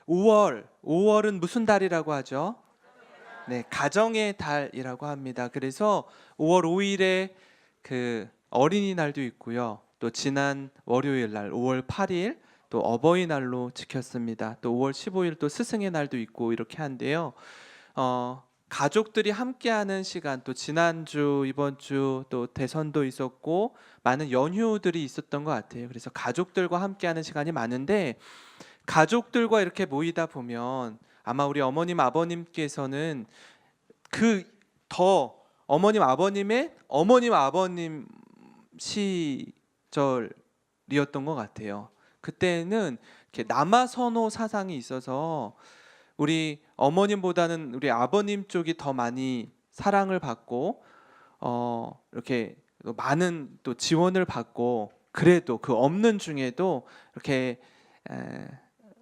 5월은 무슨 달이라고 하죠? 네, 가정의 달이라고 합니다. 그래서 5월 5일에 그 어린이날도 있고요. 또 지난 월요일 날 5월 8일 또 어버이날로 지켰습니다. 또 5월 15일 또 스승의 날도 있고 이렇게 한데요. 가족들이 함께하는 시간, 또 지난주 이번 주 또 대선도 있었고 많은 연휴들이 있었던 것 같아요. 그래서 가족들과 함께하는 시간이 많은데, 가족들과 이렇게 모이다 보면 아마 우리 어머님 아버님께서는 그 더 어머님 아버님 시절이었던 것 같아요. 그때는 이렇게 남아선호 사상이 있어서 우리 어머님보다는 우리 아버님 쪽이 더 많이 사랑을 받고 이렇게 많은 또 지원을 받고, 그래도 그 없는 중에도 이렇게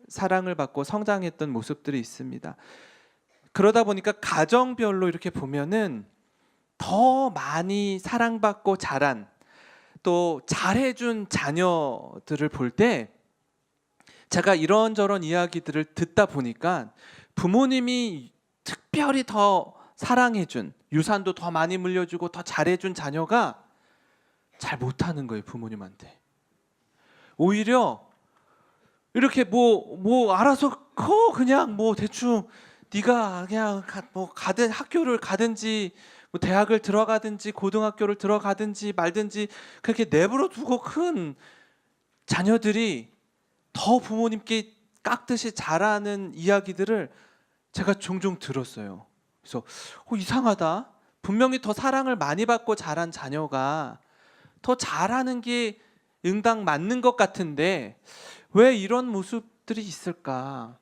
사랑을 받고 성장했던 모습들이 있습니다. 그러다 보니까 가정별로 이렇게 보면은 더 많이 사랑받고 자란, 또 잘해준 자녀들을 볼 때 제가 이런저런 이야기들을 듣다 보니까 부모님이 특별히 더 사랑해준, 유산도 더 많이 물려주고 더 잘해준 자녀가 잘 못하는 거예요. 부모님한테 오히려 이렇게 뭐 알아서 그냥 뭐 대충 네가 그냥 가든 학교를 가든지 뭐 대학을 들어가든지 고등학교를 들어가든지 말든지 그렇게 내버려 두고 큰 자녀들이 더 부모님께 깍듯이 잘하는 이야기들을 제가 종종 들었어요. 그래서 이상하다. 분명히 더 사랑을 많이 받고 자란 자녀가 더 잘하는 게 응당 맞는 것 같은데 왜 이런 모습들이 있을까?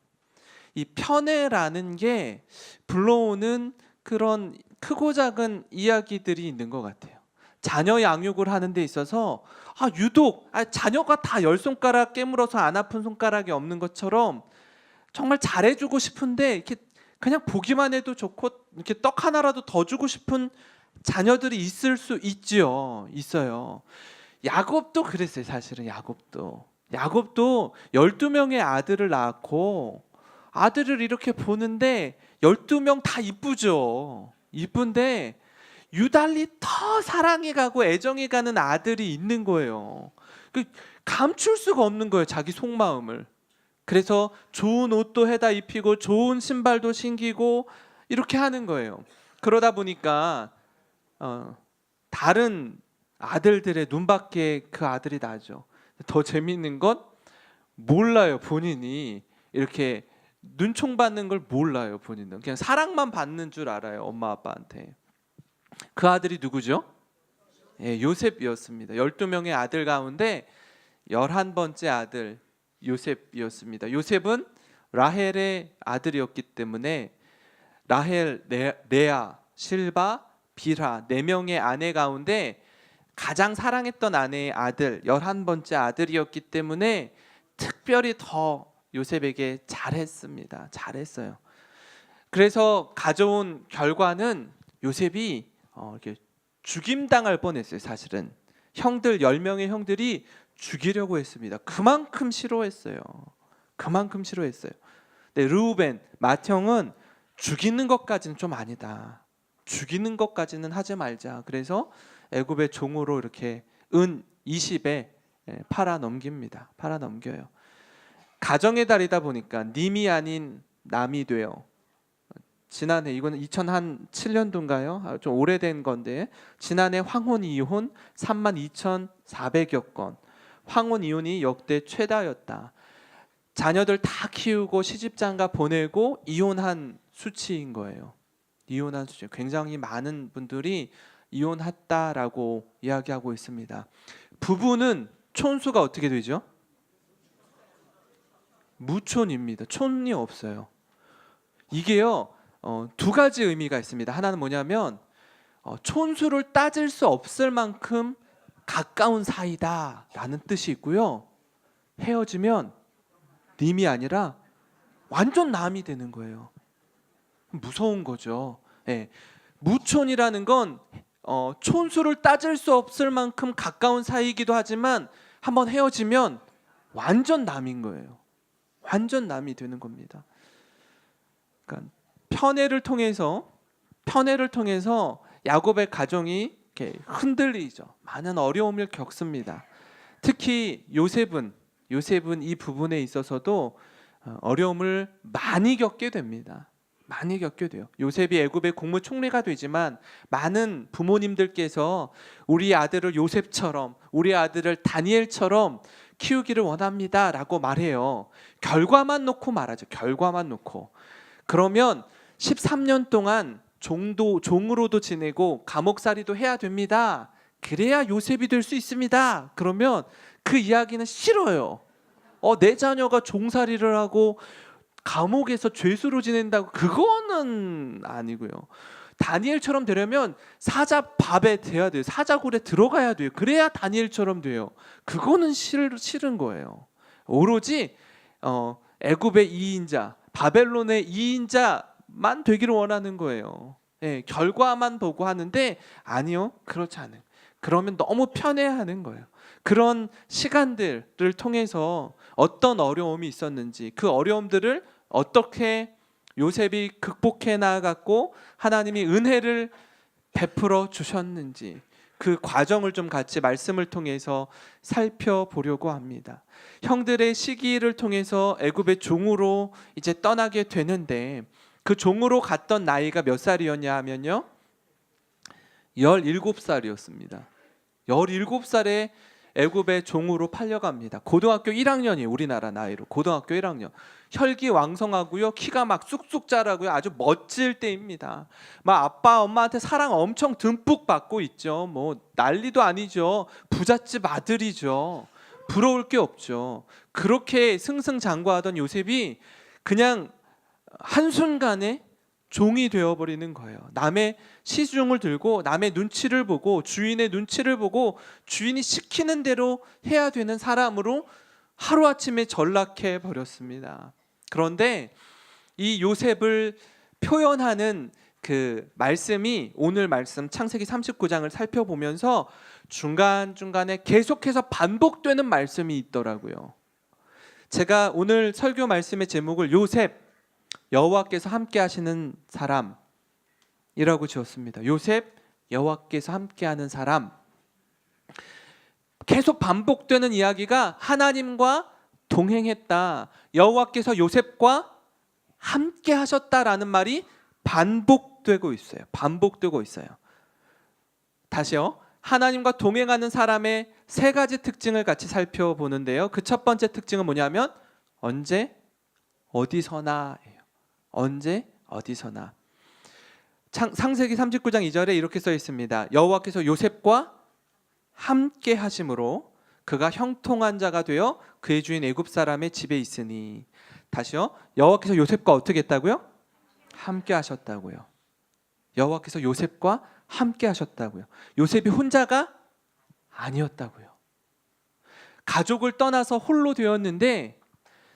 이 편애라는 게 불러오는 그런 크고 작은 이야기들이 있는 것 같아요. 자녀 양육을 하는 데 있어서 유독 자녀가 다 10손가락 깨물어서 안 아픈 손가락이 없는 것처럼 정말 잘해주고 싶은데 이렇게 그냥 보기만 해도 좋고 이렇게 떡 하나라도 더 주고 싶은 자녀들이 있을 수 있지요. 있어요. 야곱도 그랬어요. 사실은 야곱도 12명의 아들을 낳고 아들을 이렇게 보는데 12명 다 이쁘죠. 이쁜데 유달리 더 사랑이 가고 애정이 가는 아들이 있는 거예요. 감출 수가 없는 거예요. 자기 속마음을. 그래서 좋은 옷도 해다 입히고 좋은 신발도 신기고 이렇게 하는 거예요. 그러다 보니까 다른 아들들의 눈밖에 그 아들이 나죠. 더 재밌는 건 몰라요. 본인이 이렇게 눈총 받는 걸 몰라요. 본인은 그냥 사랑만 받는 줄 알아요. 엄마 아빠한테. 그 아들이 누구죠? 요셉이었습니다. 12명의 아들 가운데 11번째 아들 요셉이었습니다. 요셉은 라헬의 아들이었기 때문에 라헬, 레아, 실바, 빌하 4명의 아내 가운데 가장 사랑했던 아내의 아들 11번째 아들이었기 때문에 특별히 더 요셉에게 잘했습니다. 잘했어요. 그래서 가져온 결과는 요셉이 이렇게 죽임당할 뻔했어요. 사실은 형들 10명의 형들이 죽이려고 했습니다. 그만큼 싫어했어요. 근데 르우벤, 맏형은 죽이는 것까지는 좀 아니다. 죽이는 것까지는 하지 말자. 그래서 애굽의 종으로 이렇게 은 20에 팔아 넘겨요. 가정의 달이다 보니까 님이 아닌 남이 돼요. 지난해 이거는 2007년도인가요? 좀 오래된 건데 지난해 황혼 이혼 32,400여 건. 황혼 이혼이 역대 최다였다. 자녀들 다 키우고 시집장가 보내고 이혼한 수치인 거예요. 이혼한 수치. 굉장히 많은 분들이 이혼했다라고 이야기하고 있습니다. 부부는 촌수가 어떻게 되죠? 무촌입니다. 촌이 없어요. 이게요 2가지 의미가 있습니다. 하나는 뭐냐면 촌수를 따질 수 없을 만큼 가까운 사이다라는 뜻이 있고요. 헤어지면 님이 아니라 완전 남이 되는 거예요. 무서운 거죠. 무촌이라는 건 촌수를 따질 수 없을 만큼 가까운 사이이기도 하지만 한번 헤어지면 완전 남인 거예요. 완전 남이 되는 겁니다. 그러니까 편애를 통해서 야곱의 가정이 이렇게 흔들리죠. 많은 어려움을 겪습니다. 특히 요셉은 이 부분에 있어서도 어려움을 많이 겪게 됩니다. 많이 겪게 돼요. 요셉이 애굽의 국무총리가 되지만 많은 부모님들께서 우리 아들을 요셉처럼, 우리 아들을 다니엘처럼 키우기를 원합니다라고 말해요. 결과만 놓고 말하죠. 결과만 놓고. 그러면 13년 동안 종으로도 지내고 감옥살이도 해야 됩니다. 그래야 요셉이 될 수 있습니다. 그러면 그 이야기는 싫어요. 내 자녀가 종살이를 하고 감옥에서 죄수로 지낸다고, 그거는 아니고요. 다니엘처럼 되려면 사자밥에 돼야 돼요. 사자굴에 들어가야 돼요. 그래야 다니엘처럼 돼요. 그거는 싫은 거예요. 오로지 애굽의 2인자, 바벨론의 2인자만 되기를 원하는 거예요. 예, 결과만 보고 하는데 아니요, 그렇지 않아요. 그러면 너무 편애하는 거예요. 그런 시간들을 통해서 어떤 어려움이 있었는지, 그 어려움들을 어떻게 요셉이 극복해 나아갔고 하나님이 은혜를 베풀어 주셨는지, 그 과정을 좀 같이 말씀을 통해서 살펴보려고 합니다. 형들의 시기를 통해서 애굽의 종으로 이제 떠나게 되는데, 그 종으로 갔던 나이가 몇 살이었냐 하면요, 17살이었습니다. 17살에 애굽의 종으로 팔려갑니다. 고등학교 1학년이에요. 우리나라 나이로 고등학교 1학년. 혈기왕성하고요, 키가 막 쑥쑥 자라고요, 아주 멋질 때입니다. 막 아빠 엄마한테 사랑 엄청 듬뿍 받고 있죠. 뭐 난리도 아니죠. 부잣집 아들이죠. 부러울 게 없죠. 그렇게 승승장구하던 요셉이 그냥 한순간에 종이 되어버리는 거예요. 남의 시중을 들고 남의 눈치를 보고, 주인의 눈치를 보고 주인이 시키는 대로 해야 되는 사람으로 하루아침에 전락해 버렸습니다. 그런데 이 요셉을 표현하는 그 말씀이, 오늘 말씀 창세기 39장을 살펴보면서 중간중간에 계속해서 반복되는 말씀이 있더라고요. 제가 오늘 설교 말씀의 제목을 요셉, 여호와께서 함께 하시는 사람이라고 지었습니다. 요셉, 여호와께서 함께하는 사람. 계속 반복되는 이야기가 하나님과 동행했다, 여호와께서 요셉과 함께 하셨다라는 말이 반복되고 있어요. 다시요. 하나님과 동행하는 사람의 세 가지 특징을 같이 살펴보는데요. 그 첫 번째 특징은 뭐냐면 언제 어디서나예요. 언제 어디서나. 창세기 39장 2절에 이렇게 써 있습니다. 여호와께서 요셉과 함께 하심으로 그가 형통한 자가 되어 그의 주인 애굽 사람의 집에 있으니. 다시요. 여호와께서 요셉과 어떻게 했다고요? 함께 하셨다고요. 여호와께서 요셉과 함께 하셨다고요. 요셉이 혼자가 아니었다고요. 가족을 떠나서 홀로 되었는데,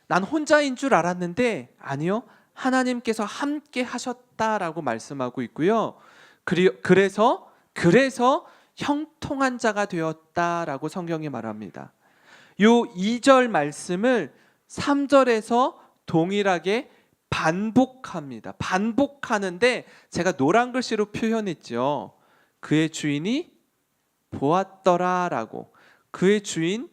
난 혼자인 줄 알았는데 아니요, 하나님께서 함께 하셨다라고 말씀하고 있고요. 그래서 형통한 자가 되었다라고 성경이 말합니다. 요 2절 말씀을 3절에서 동일하게 반복합니다. 반복하는데 제가 노란 글씨로 표현했죠. 그의 주인이 보았더라라고, 그의 주인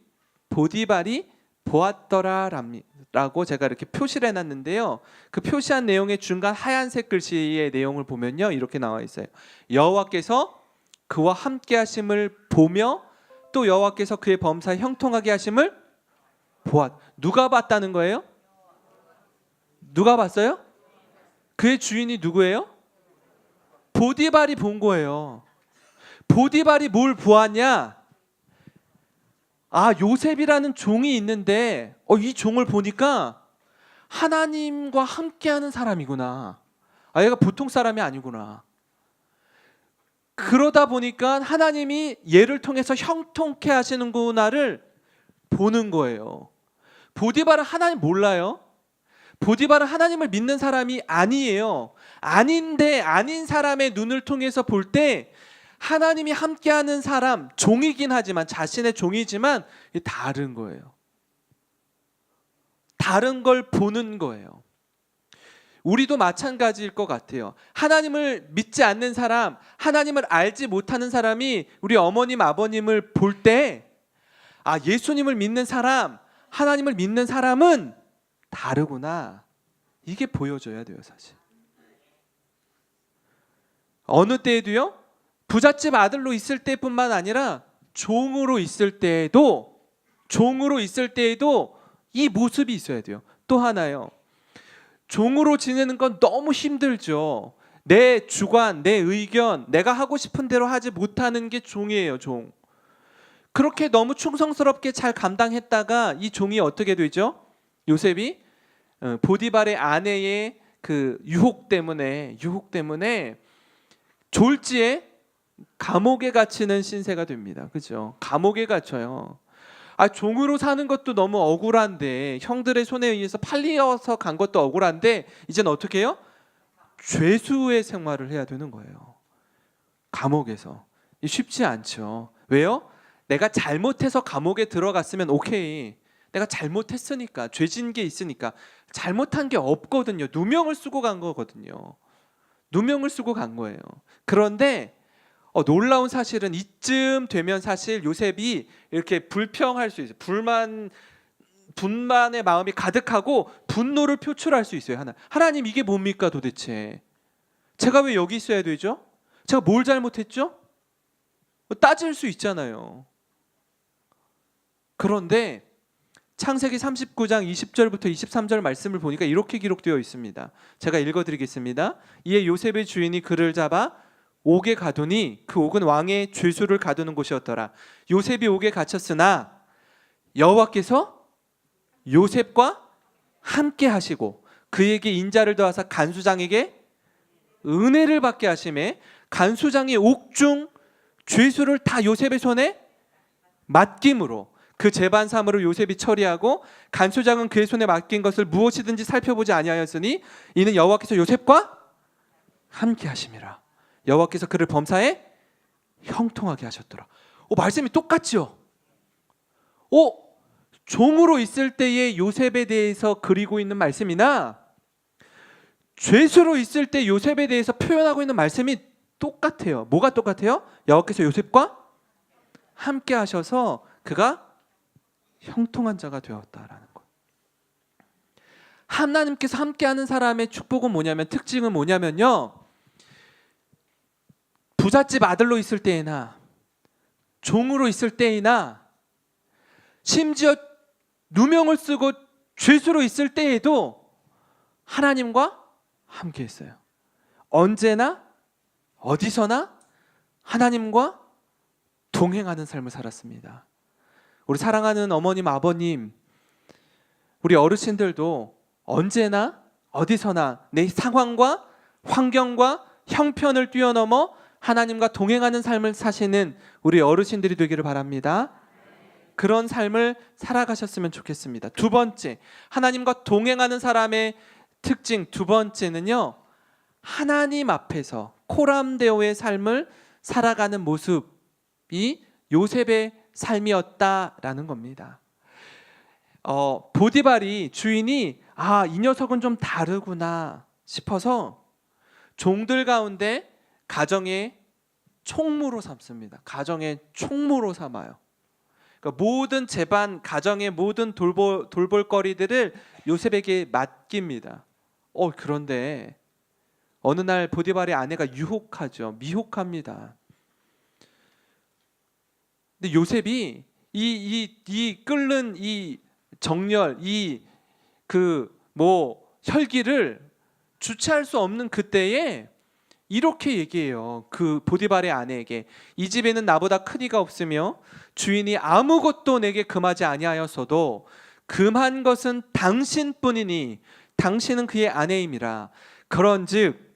보디발이 보았더라라고 제가 이렇게 표시를 해놨는데요. 그 표시한 내용의 중간 하얀색 글씨의 내용을 보면요, 이렇게 나와 있어요. 여호와께서 그와 함께 하심을 보며 또 여호와께서 그의 범사에 형통하게 하심을 누가 봤다는 거예요? 누가 봤어요? 그의 주인이 누구예요? 보디발이 본 거예요. 보디발이 뭘 보았냐? 요셉이라는 종이 있는데 이 종을 보니까 하나님과 함께하는 사람이구나. 얘가 보통 사람이 아니구나. 그러다 보니까 하나님이 얘를 통해서 형통케 하시는구나를 보는 거예요. 보디발은 하나님 몰라요. 보디발은 하나님을 믿는 사람이 아니에요. 아닌데 아닌 사람의 눈을 통해서 볼 때 하나님이 함께하는 사람, 종이긴 하지만, 자신의 종이지만 다른 거예요. 다른 걸 보는 거예요. 우리도 마찬가지일 것 같아요. 하나님을 믿지 않는 사람, 하나님을 알지 못하는 사람이 우리 어머님, 아버님을 볼 때, 아, 예수님을 믿는 사람, 하나님을 믿는 사람은 다르구나. 이게 보여줘야 돼요, 사실. 어느 때에도요, 부잣집 아들로 있을 때뿐만 아니라 종으로 있을 때에도 이 모습이 있어야 돼요. 또 하나요. 종으로 지내는 건 너무 힘들죠. 내 주관, 내 의견, 내가 하고 싶은 대로 하지 못하는 게 종이에요, 종. 그렇게 너무 충성스럽게 잘 감당했다가 이 종이 어떻게 되죠? 요셉이 보디발의 아내의 그 유혹 때문에 졸지에 감옥에 갇히는 신세가 됩니다. 그죠? 감옥에 갇혀요. 아, 종으로 사는 것도 너무 억울한데, 형들의 손에 의해서 팔려서 간 것도 억울한데, 이제는 어떻게 해요? 죄수의 생활을 해야 되는 거예요. 감옥에서. 쉽지 않죠. 왜요? 내가 잘못해서 감옥에 들어갔으면 오케이. 내가 잘못했으니까, 죄진 게 있으니까. 잘못한 게 없거든요. 누명을 쓰고 간 거거든요. 누명을 쓰고 간 거예요. 그런데 놀라운 사실은 이쯤 되면 사실 요셉이 이렇게 불평할 수 있어요. 분만의 마음이 가득하고 분노를 표출할 수 있어요. 하나님, 이게 뭡니까 도대체? 제가 왜 여기 있어야 되죠? 제가 뭘 잘못했죠? 따질 수 있잖아요. 그런데 창세기 39장 20절부터 23절 말씀을 보니까 이렇게 기록되어 있습니다. 제가 읽어드리겠습니다. 이에 요셉의 주인이 그를 잡아 옥에 가두니 그 옥은 왕의 죄수를 가두는 곳이었더라. 요셉이 옥에 갇혔으나 여호와께서 요셉과 함께 하시고 그에게 인자를 더하사 간수장에게 은혜를 받게 하심에 간수장이 옥중 죄수를 다 요셉의 손에 맡김으로 그 재반 사물을 요셉이 처리하고 간수장은 그의 손에 맡긴 것을 무엇이든지 살펴보지 아니하였으니 이는 여호와께서 요셉과 함께 하심이라. 여호와께서 그를 범사에 형통하게 하셨더라. 말씀이 똑같죠? 종으로 있을 때의 요셉에 대해서 그리고 있는 말씀이나 죄수로 있을 때 요셉에 대해서 표현하고 있는 말씀이 똑같아요. 뭐가 똑같아요? 여호와께서 요셉과 함께 하셔서 그가 형통한 자가 되었다라는 것. 하나님께서 함께하는 사람의 축복은 뭐냐면, 특징은 뭐냐면요, 부잣집 아들로 있을 때이나 종으로 있을 때이나 심지어 누명을 쓰고 죄수로 있을 때에도 하나님과 함께 했어요. 언제나 어디서나 하나님과 동행하는 삶을 살았습니다. 우리 사랑하는 어머님, 아버님, 우리 어르신들도 언제나 어디서나 내 상황과 환경과 형편을 뛰어넘어 하나님과 동행하는 삶을 사시는 우리 어르신들이 되기를 바랍니다. 그런 삶을 살아가셨으면 좋겠습니다. 두 번째, 하나님과 동행하는 사람의 특징 두 번째는요, 하나님 앞에서 코람데오의 삶을 살아가는 모습이 요셉의 삶이었다라는 겁니다. 보디발이 주인이 이 녀석은 좀 다르구나 싶어서 종들 가운데 가정의 총무로 삼습니다. 가정의 총무로 삼아요. 그러니까 모든 재반, 가정의 모든 돌볼거리들을 요셉에게 맡깁니다. 그런데 어느 날 보디발의 아내가 유혹하죠. 미혹합니다. 근데 요셉이 이 끓는 이 정열, 혈기를 주체할 수 없는 그때에 이렇게 얘기해요. 그 보디발의 아내에게, 이 집에는 나보다 큰 이가 없으며 주인이 아무것도 내게 금하지 아니하였어도 금한 것은 당신뿐이니 당신은 그의 아내임이라. 그런즉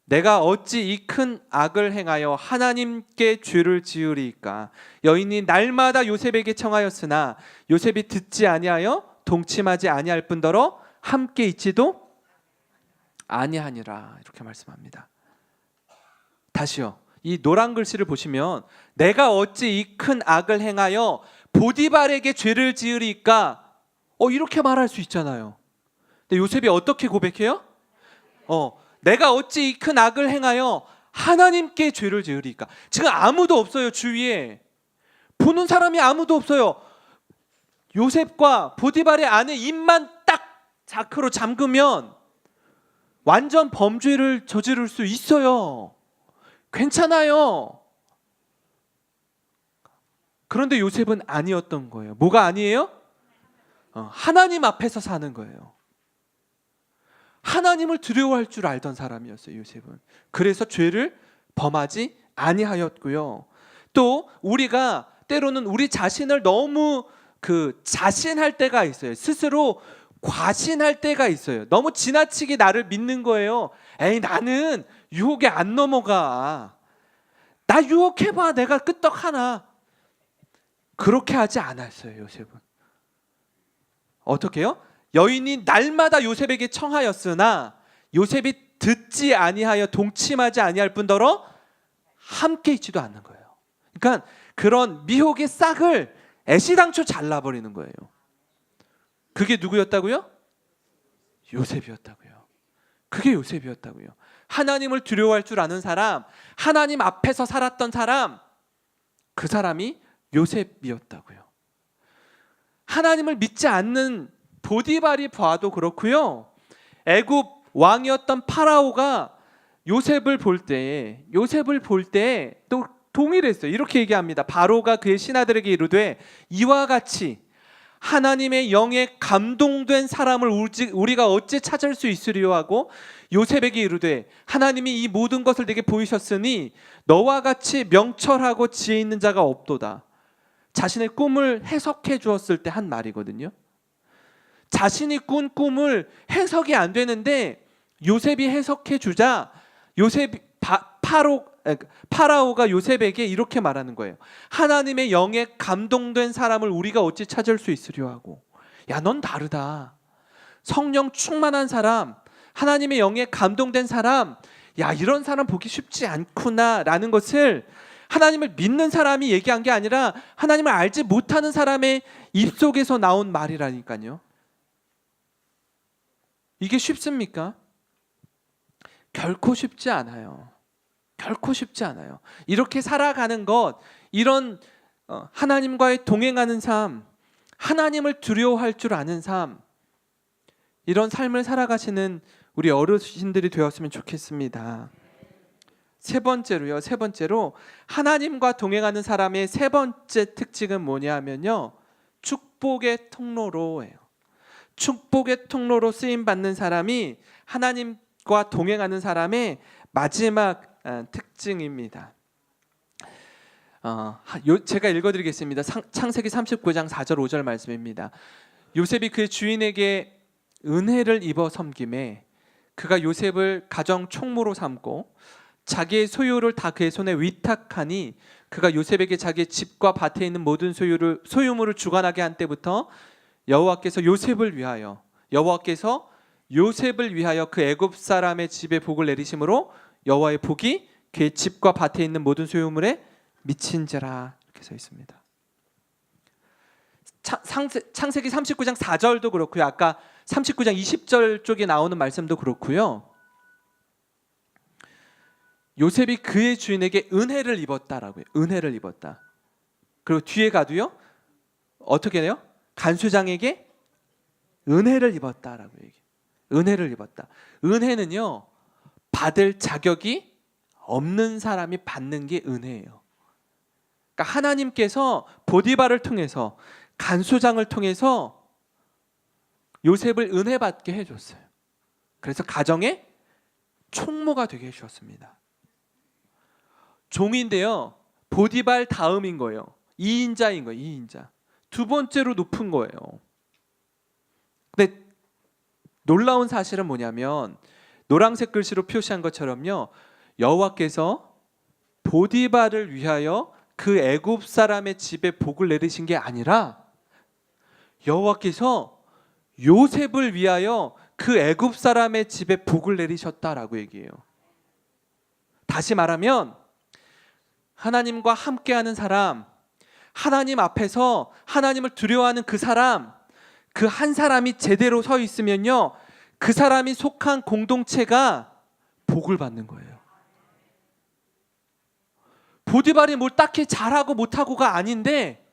내가 어찌 이 큰 악을 행하여 하나님께 죄를 지으리이까. 여인이 날마다 요셉에게 청하였으나 요셉이 듣지 아니하여 동침하지 아니할 뿐더러 함께 있지도 아니하니라. 이렇게 말씀합니다. 다시요, 이 노란 글씨를 보시면 내가 어찌 이 큰 악을 행하여 보디발에게 죄를 지으리까. 이렇게 말할 수 있잖아요. 근데 요셉이 어떻게 고백해요? 내가 어찌 이 큰 악을 행하여 하나님께 죄를 지으리까? 지금 아무도 없어요. 주위에 보는 사람이 아무도 없어요. 요셉과 보디발의 아내 입만 딱 자크로 잠그면 완전 범죄를 저지를 수 있어요. 괜찮아요. 그런데 요셉은 아니었던 거예요. 뭐가 아니에요? 하나님 앞에서 사는 거예요. 하나님을 두려워할 줄 알던 사람이었어요, 요셉은. 그래서 죄를 범하지 아니하였고요. 또 우리가 때로는 우리 자신을 너무 자신할 때가 있어요. 스스로 과신할 때가 있어요. 너무 지나치게 나를 믿는 거예요. 에이, 나는 유혹에 안 넘어가. 나 유혹해봐. 내가 끄떡 하나. 그렇게 하지 않았어요, 요셉은. 어떻게 해요? 여인이 날마다 요셉에게 청하였으나 요셉이 듣지 아니하여 동침하지 아니할 뿐더러 함께 있지도 않는 거예요. 그러니까 그런 미혹의 싹을 애시당초 잘라버리는 거예요. 그게 누구였다고요? 요셉이었다고요. 그게 요셉이었다고요. 하나님을 두려워할 줄 아는 사람, 하나님 앞에서 살았던 사람, 그 사람이 요셉이었다고요. 하나님을 믿지 않는 보디발이 봐도 그렇고요. 애굽 왕이었던 파라오가 요셉을 볼 때 또 동일했어요. 이렇게 얘기합니다. 바로가 그의 신하들에게 이르되 이와 같이 하나님의 영에 감동된 사람을 우리가 어찌 찾을 수 있으리요 하고 요셉에게 이르되 하나님이 이 모든 것을 내게 보이셨으니 너와 같이 명철하고 지혜 있는 자가 없도다. 자신의 꿈을 해석해 주었을 때 한 말이거든요. 자신이 꾼 꿈을 해석이 안 되는데 요셉이 해석해 주자 파라오가 요셉에게 이렇게 말하는 거예요. 하나님의 영에 감동된 사람을 우리가 어찌 찾을 수 있으려 하고. 야, 넌 다르다. 성령 충만한 사람, 하나님의 영에 감동된 사람, 야, 이런 사람 보기 쉽지 않구나 라는 것을 하나님을 믿는 사람이 얘기한 게 아니라 하나님을 알지 못하는 사람의 입속에서 나온 말이라니까요. 이게 쉽습니까? 결코 쉽지 않아요. 결코 쉽지 않아요. 이렇게 살아가는 것, 이런 하나님과의 동행하는 삶, 하나님을 두려워할 줄 아는 삶, 이런 삶을 살아가시는 우리 어르신들이 되었으면 좋겠습니다. 세 번째로 하나님과 동행하는 사람의 세 번째 특징은 뭐냐 하면요, 축복의 통로로예요. 축복의 통로로 쓰임 받는 사람이 하나님과 동행하는 사람의 마지막 특징입니다. 제가 읽어드리겠습니다. 창세기 39장 4절 5절 말씀입니다. 요셉이 그의 주인에게 은혜를 입어 섬김에 그가 요셉을 가정 총무로 삼고 자기의 소유를 다 그의 손에 위탁하니 그가 요셉에게 자기의 집과 밭에 있는 모든 소유물을 주관하게 한 때부터 여호와께서 요셉을 위하여 그 애굽 사람의 집에 복을 내리심으로 여호와의 복이 그의 집과 밭에 있는 모든 소유물에 미친지라. 이렇게 써 있습니다. 창세기 39장 4절도 그렇고요. 아까 39장 20절 쪽에 나오는 말씀도 그렇고요. 요셉이 그의 주인에게 은혜를 입었다라고요. 은혜를 입었다. 그리고 뒤에 가도요. 어떻게 해요? 간수장에게 은혜를 입었다라고 얘기해요. 은혜를 입었다. 은혜는요, 받을 자격이 없는 사람이 받는 게 은혜예요. 그러니까 하나님께서 보디발을 통해서, 간수장을 통해서 요셉을 은혜 받게 해줬어요. 그래서 가정의 총무가 되게 해주셨습니다. 종인데요, 보디발 다음인 거예요. 2인자인 거예요. 2인자. 두 번째로 높은 거예요. 근데 놀라운 사실은 뭐냐면 노란색 글씨로 표시한 것처럼요, 여호와께서 보디발을 위하여 그 애굽 사람의 집에 복을 내리신 게 아니라 여호와께서 요셉을 위하여 그 애굽 사람의 집에 복을 내리셨다라고 얘기해요. 다시 말하면 하나님과 함께하는 사람, 하나님 앞에서 하나님을 두려워하는 그 사람, 그 한 사람이 제대로 서 있으면요, 그 사람이 속한 공동체가 복을 받는 거예요. 보디발이 뭘 딱히 잘하고 못하고가 아닌데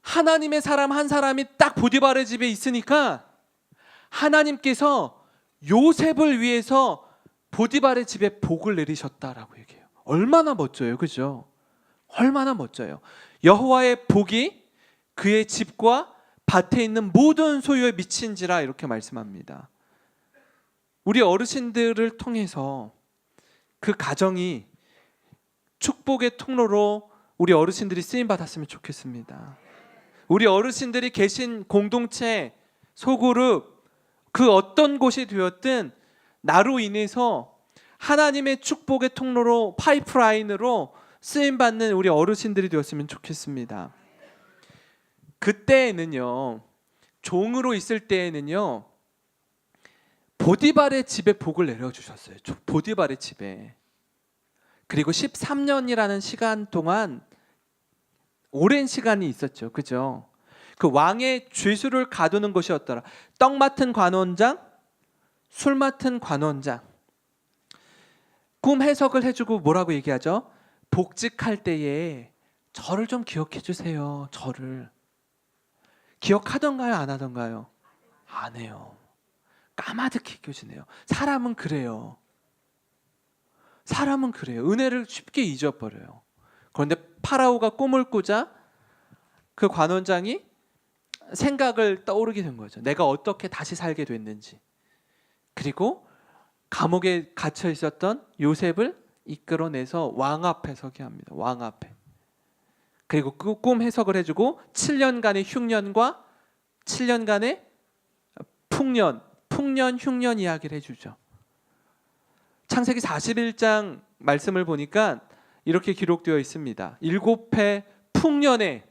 하나님의 사람 한 사람이 딱 보디발의 집에 있으니까 하나님께서 요셉을 위해서 보디발의 집에 복을 내리셨다라고 얘기해요. 얼마나 멋져요, 그죠? 얼마나 멋져요. 여호와의 복이 그의 집과 밭에 있는 모든 소유에 미친지라 이렇게 말씀합니다. 우리 어르신들을 통해서 그 가정이 축복의 통로로 우리 어르신들이 쓰임 받았으면 좋겠습니다. 우리 어르신들이 계신 공동체, 소그룹, 그 어떤 곳이 되었든 나로 인해서 하나님의 축복의 통로로, 파이프라인으로 쓰임 받는 우리 어르신들이 되었으면 좋겠습니다. 그때에는요, 종으로 있을 때에는요, 보디발의 집에 복을 내려주셨어요. 보디발의 집에. 그리고 13년이라는 시간 동안 오랜 시간이 있었죠. 그죠? 그 왕의 죄수를 가두는 것이었더라. 떡 맡은 관원장, 술 맡은 관원장. 꿈 해석을 해주고 뭐라고 얘기하죠? 복직할 때에 저를 좀 기억해 주세요. 저를. 기억하던가요? 안 하던가요? 안 해요. 까마득히 잊혀지네요. 사람은 그래요. 사람은 그래요. 은혜를 쉽게 잊어버려요. 그런데 파라오가 꿈을 꾸자 그 관원장이 생각을 떠오르게 된 거죠. 내가 어떻게 다시 살게 됐는지. 그리고 감옥에 갇혀 있었던 요셉을 이끌어내서 왕 앞에 서게 합니다. 왕 앞에. 그리고 그 꿈 해석을 해주고 7년간의 흉년과 7년간의 풍년, 흉년 이야기를 해주죠. 창세기 41장 말씀을 보니까 이렇게 기록되어 있습니다. 7해 풍년에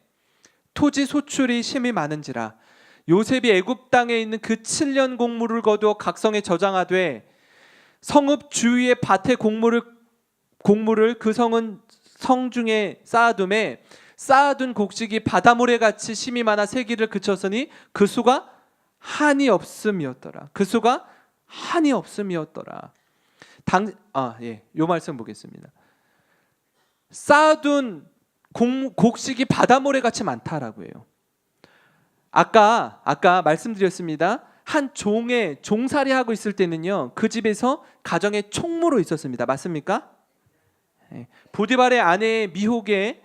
토지 소출이 심히 많은지라 요셉이 애굽 땅에 있는 그 7년 곡물을 거두어 각성에 저장하되 성읍 주위의 밭의 곡물을 그 성 중에 쌓아둠에 쌓아둔 곡식이 바다모래같이 심이 많아 세기를 그쳤으니 그 수가 한이 없음이었더라. 그 수가 한이 없음이었더라. 요 말씀 보겠습니다. 쌓아둔 곡식이 바다모래같이 많다라고 해요. 아까 말씀드렸습니다. 한 종살이 하고 있을 때는요, 그 집에서 가정의 총무로 있었습니다. 맞습니까? 보디발의 아내 미혹에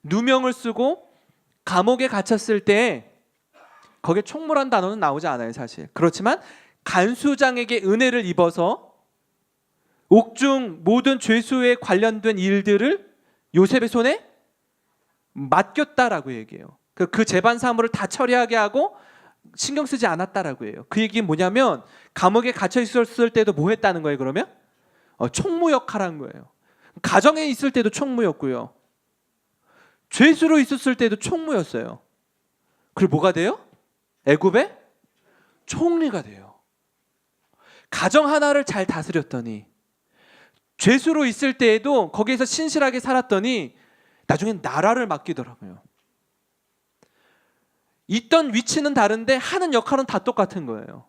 누명을 쓰고 감옥에 갇혔을 때 거기에 총무란 단어는 나오지 않아요, 사실. 그렇지만 간수장에게 은혜를 입어서 옥중 모든 죄수에 관련된 일들을 요셉의 손에 맡겼다라고 얘기해요. 그 재반 사물을 다 처리하게 하고 신경 쓰지 않았다라고 해요. 그 얘기는 뭐냐면 감옥에 갇혀 있었을 때도 뭐 했다는 거예요, 그러면? 총무 역할한 거예요. 가정에 있을 때도 총무였고요. 죄수로 있었을 때도 총무였어요. 그리고 뭐가 돼요? 애굽의 총리가 돼요. 가정 하나를 잘 다스렸더니 죄수로 있을 때에도 거기에서 신실하게 살았더니 나중엔 나라를 맡기더라고요. 있던 위치는 다른데 하는 역할은 다 똑같은 거예요.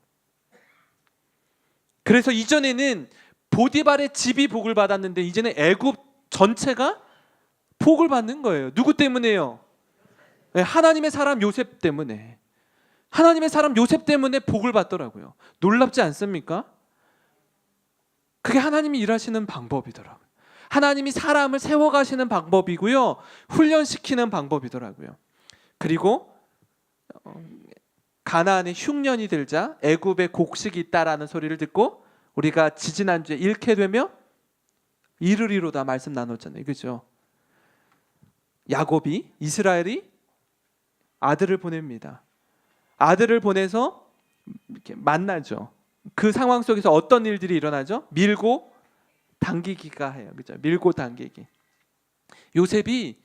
그래서 이전에는 보디발의 집이 복을 받았는데 이제는 애굽 전체가 복을 받는 거예요. 누구 때문에요? 하나님의 사람 요셉 때문에. 하나님의 사람 요셉 때문에 복을 받더라고요. 놀랍지 않습니까? 그게 하나님이 일하시는 방법이더라고요. 하나님이 사람을 세워가시는 방법이고요, 훈련시키는 방법이더라고요. 그리고 가나안의 흉년이 들자 애굽에 곡식이 있다라는 소리를 듣고 우리가 지지난주에 잃게 되며 이르리로다 말씀 나눴잖아요. 그죠? 야곱이, 이스라엘이 아들을 보냅니다. 아들을 보내서 이렇게 만나죠. 그 상황 속에서 어떤 일들이 일어나죠? 밀고 당기기가 해요. 그죠? 밀고 당기기. 요셉이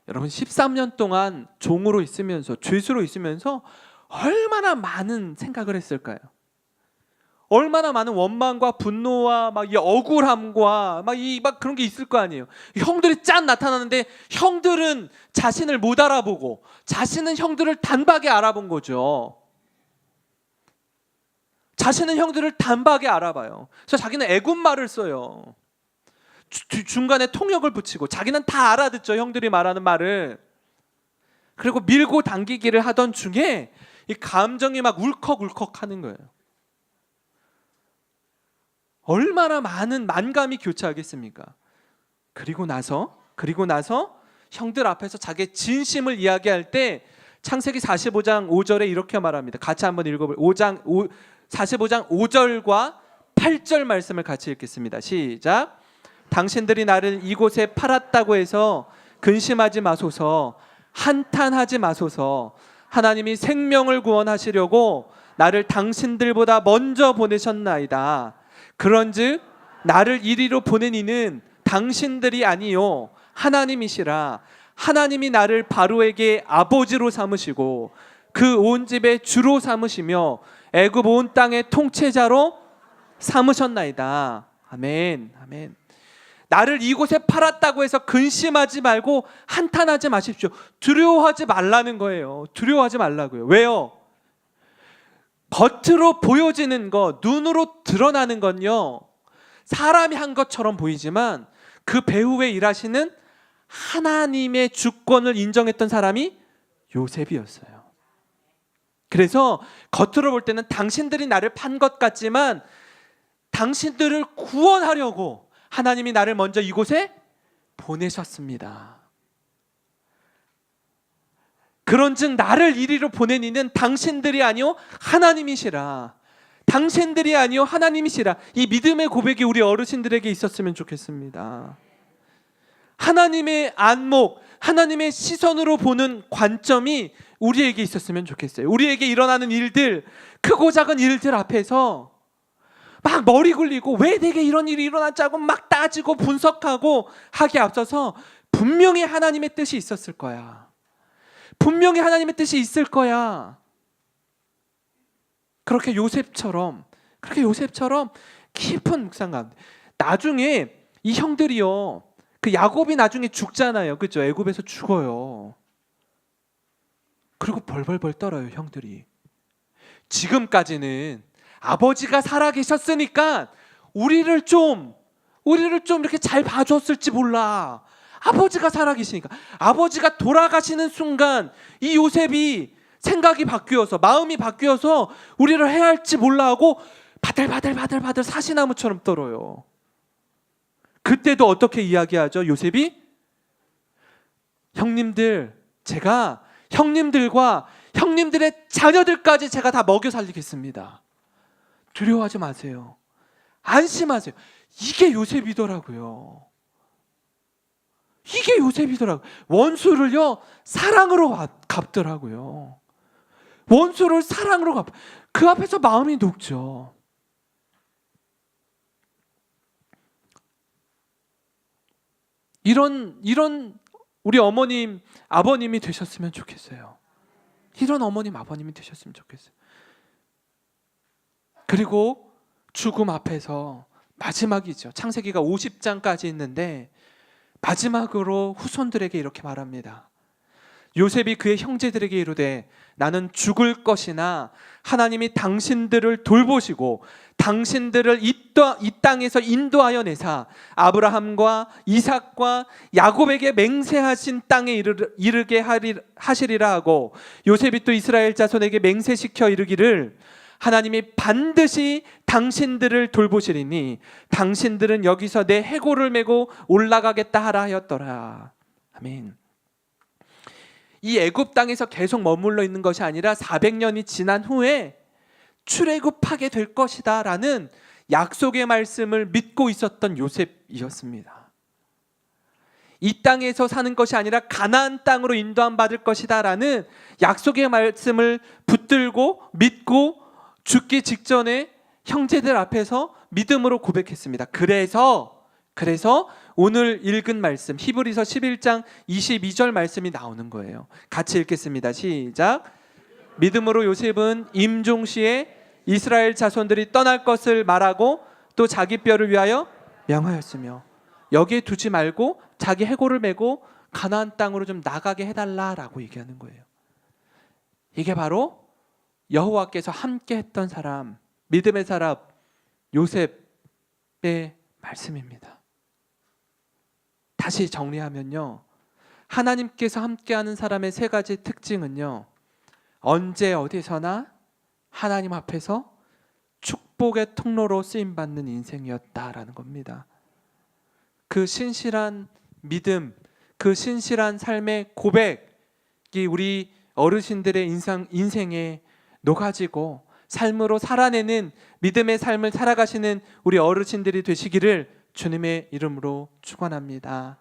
여러분 13년 동안 종으로 있으면서, 죄수로 있으면서 얼마나 많은 생각을 했을까요? 얼마나 많은 원망과 분노와 막 이 억울함과 막 그런 게 있을 거 아니에요. 형들이 짠 나타나는데 형들은 자신을 못 알아보고 자신은 형들을 단박에 알아본 거죠. 자신은 형들을 단박에 알아봐요. 그래서 자기는 애굽 말을 써요. 중간에 통역을 붙이고 자기는 다 알아듣죠, 형들이 말하는 말을. 그리고 밀고 당기기를 하던 중에 이 감정이 막 울컥울컥 하는 거예요. 얼마나 많은 만감이 교차하겠습니까? 그리고 나서 형들 앞에서 자기의 진심을 이야기할 때 창세기 45장 5절에 이렇게 말합니다. 같이 한번 읽어볼게요. 45장 5절과 8절 말씀을 같이 읽겠습니다. 시작. 당신들이 나를 이곳에 팔았다고 해서 근심하지 마소서, 한탄하지 마소서. 하나님이 생명을 구원하시려고 나를 당신들보다 먼저 보내셨나이다. 그런즉 나를 이리로 보낸 이는 당신들이 아니요 하나님이시라. 하나님이 나를 바로에게 아버지로 삼으시고 그 온 집의 주로 삼으시며 애굽 온 땅의 통치자로 삼으셨나이다. 아멘. 아멘. 나를 이곳에 팔았다고 해서 근심하지 말고 한탄하지 마십시오. 두려워하지 말라는 거예요. 두려워하지 말라고요. 왜요? 겉으로 보여지는 것, 눈으로 드러나는 건요, 사람이 한 것처럼 보이지만 그 배후에 일하시는 하나님의 주권을 인정했던 사람이 요셉이었어요. 그래서 겉으로 볼 때는 당신들이 나를 판 것 같지만 당신들을 구원하려고 하나님이 나를 먼저 이곳에 보내셨습니다. 그런즉 나를 이리로 보낸 이는 당신들이 아니요 하나님이시라. 당신들이 아니요 하나님이시라. 이 믿음의 고백이 우리 어르신들에게 있었으면 좋겠습니다. 하나님의 안목, 하나님의 시선으로 보는 관점이 우리에게 있었으면 좋겠어요. 우리에게 일어나는 일들, 크고 작은 일들 앞에서 막 머리 굴리고 왜 내게 이런 일이 일어났자고 막 따지고 분석하고 하기에 앞서서 분명히 하나님의 뜻이 있었을 거야. 분명히 하나님의 뜻이 있을 거야. 그렇게 요셉처럼 깊은 묵상 가운데 나중에 이 형들이요, 그 야곱이 나중에 죽잖아요. 그죠? 애굽에서 죽어요. 그리고 벌벌벌 떨어요, 형들이. 지금까지는 아버지가 살아계셨으니까 우리를 좀 이렇게 잘 봐줬을지 몰라. 아버지가 살아계시니까. 아버지가 돌아가시는 순간 이 요셉이 생각이 바뀌어서, 마음이 바뀌어서 우리를 해야 할지 몰라 하고 바들바들 사시나무처럼 떨어요. 그때도 어떻게 이야기하죠? 요셉이 형님들, 제가 형님들과 형님들의 자녀들까지 제가 다 먹여 살리겠습니다. 두려워하지 마세요. 안심하세요. 이게 요셉이더라고요. 이게 요셉이더라고요. 원수를요 사랑으로 갚더라고요. 원수를 사랑으로 갚. 그 앞에서 마음이 녹죠. 이런 우리 어머님, 아버님이 되셨으면 좋겠어요. 이런 어머님, 아버님이 되셨으면 좋겠어요. 그리고 죽음 앞에서 마지막이죠. 창세기가 50장까지 있는데 마지막으로 후손들에게 이렇게 말합니다. 요셉이 그의 형제들에게 이르되 나는 죽을 것이나 하나님이 당신들을 돌보시고 당신들을 이 땅에서 인도하여 내사 아브라함과 이삭과 야곱에게 맹세하신 땅에 이르게 하시리라 하고, 요셉이 또 이스라엘 자손에게 맹세시켜 이르기를 하나님이 반드시 당신들을 돌보시리니 당신들은 여기서 내 해골을 메고 올라가겠다 하라 하였더라. 아멘. 이 애굽 땅에서 계속 머물러 있는 것이 아니라 400년이 지난 후에 출애굽하게 될 것이다 라는 약속의 말씀을 믿고 있었던 요셉이었습니다. 이 땅에서 사는 것이 아니라 가나안 땅으로 인도함 받을 것이다 라는 약속의 말씀을 붙들고 믿고 죽기 직전에 형제들 앞에서 믿음으로 고백했습니다. 그래서 오늘 읽은 말씀 히브리서 11장 22절 말씀이 나오는 거예요. 같이 읽겠습니다. 시작. 믿음으로 요셉은 임종시에 이스라엘 자손들이 떠날 것을 말하고 또 자기 뼈를 위하여 명하였으며, 여기에 두지 말고 자기 해골을 메고 가나안 땅으로 좀 나가게 해달라라고 얘기하는 거예요. 이게 바로 여호와께서 함께 했던 사람, 믿음의 사람 요셉의 말씀입니다. 다시 정리하면요, 하나님께서 함께하는 사람의 세 가지 특징은요, 언제 어디서나 하나님 앞에서 축복의 통로로 쓰임받는 인생이었다라는 겁니다. 그 신실한 믿음, 그 신실한 삶의 고백이 우리 어르신들의 인생에 녹아지고 삶으로 살아내는 믿음의 삶을 살아가시는 우리 어르신들이 되시기를 주님의 이름으로 축원합니다.